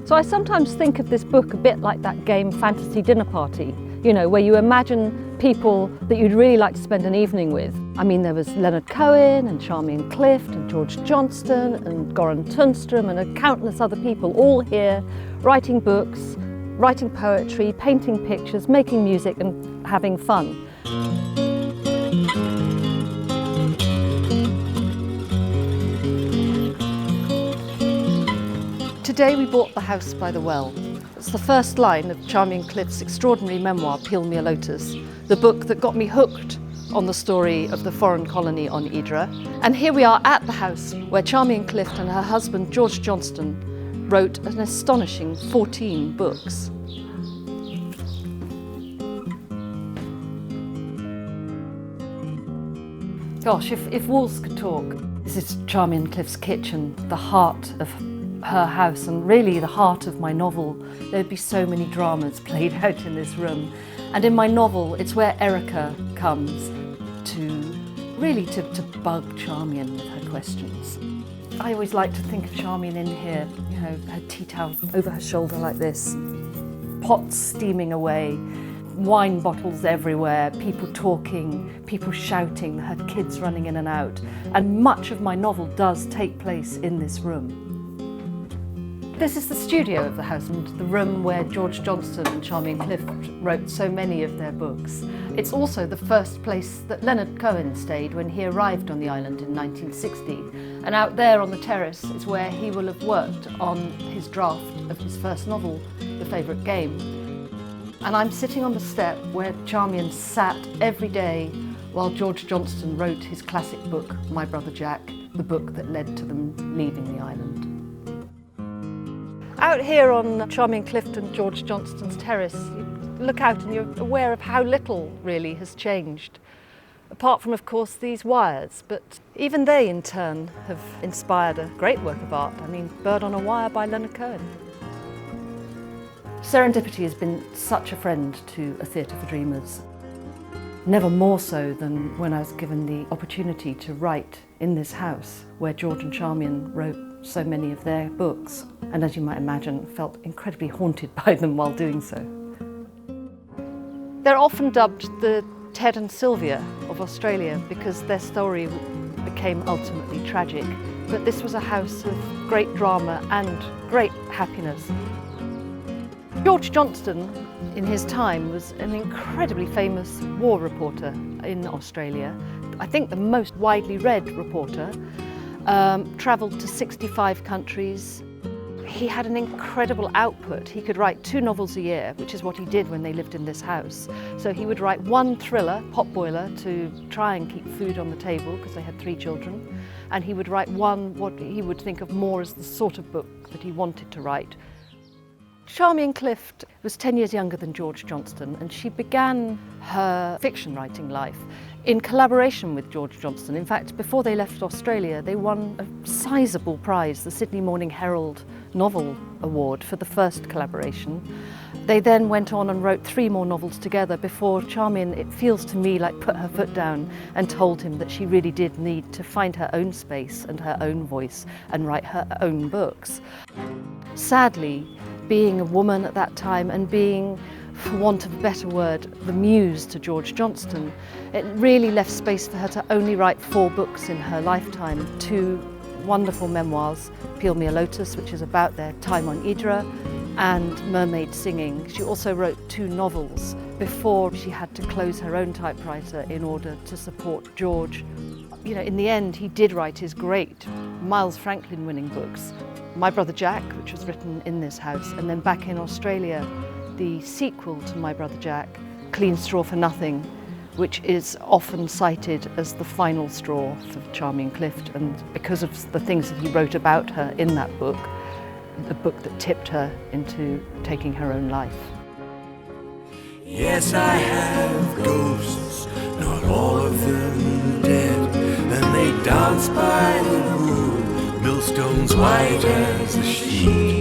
So I sometimes think of this book a bit like that game Fantasy Dinner Party, you know, where you imagine people that you'd really like to spend an evening with. I mean, there was Leonard Cohen and Charmian Clift and George Johnston and Goran Tunstrom and countless other people all here writing books, writing poetry, painting pictures, making music and having fun. Today we bought the house by the well. It's the first line of Charmian Clift's extraordinary memoir, Peel Me a Lotus, the book that got me hooked on the story of the foreign colony on Hydra. And here we are at the house where Charmian Clift and her husband George Johnston wrote an astonishing 14 books. Gosh, if walls could talk. This is Charmian Clift's kitchen, the heart of her house and really the heart of my novel. There'd be so many dramas played out in this room. And in my novel, it's where Erica comes to bug Charmian with her questions. I always like to think of Charmian in here, you know, her tea towel over her shoulder like this, pots steaming away, wine bottles everywhere, people talking, people shouting, her kids running in and out. And much of my novel does take place in this room. This is the studio of the house and the room where George Johnston and Charmian Clift wrote so many of their books. It's also the first place that Leonard Cohen stayed when he arrived on the island in 1960. And out there on the terrace is where he will have worked on his draft of his first novel, The Favourite Game. And I'm sitting on the step where Charmian sat every day while George Johnston wrote his classic book, My Brother Jack, the book that led to them leaving the island. Out here on Charmian Clift and George Johnston's terrace, you look out and you're aware of how little really has changed. Apart from, of course, these wires, but even they in turn have inspired a great work of art. I mean, Bird on a Wire by Leonard Cohen. Serendipity has been such a friend to A Theatre for Dreamers. Never more so than when I was given the opportunity to write in this house where George and Charmian wrote so many of their books, and as you might imagine, felt incredibly haunted by them while doing so. They're often dubbed the Ted and Sylvia of Australia because their story became ultimately tragic, but this was a house of great drama and great happiness. George Johnston, in his time, was an incredibly famous war reporter in Australia. I think the most widely read reporter. Travelled to 65 countries. He had an incredible output. He could write 2 novels a year, which is what he did when they lived in this house. So he would write 1 thriller, potboiler, to try and keep food on the table because they had 3 children. And he would write 1, what he would think of more as the sort of book that he wanted to write. Charmian Clift was 10 years younger than George Johnston, and she began her fiction writing life in collaboration with George Johnston. In fact, before they left Australia, they won a sizable prize, the Sydney Morning Herald Novel Award, for the first collaboration. They then went on and wrote 3 more novels together before Charmian, it feels to me, like put her foot down and told him that she really did need to find her own space and her own voice and write her own books. Sadly, being a woman at that time and being, for want of a better word, the muse to George Johnston, it really left space for her to only write 4 books in her lifetime. 2 wonderful memoirs, Peel Me a Lotus, which is about their time on Hydra, and Mermaid Singing. She also wrote 2 novels before she had to close her own typewriter in order to support George. You know, in the end, he did write his great Miles Franklin winning books, My Brother Jack, which was written in this house, and then back in Australia, the sequel to My Brother Jack, Clean Straw for Nothing, which is often cited as the final straw for Charmian Clift, and because of the things that he wrote about her in that book, the book that tipped her into taking her own life. Yes, I have ghosts, not all of them dead, and they dance by the moon, millstones white as a sheet.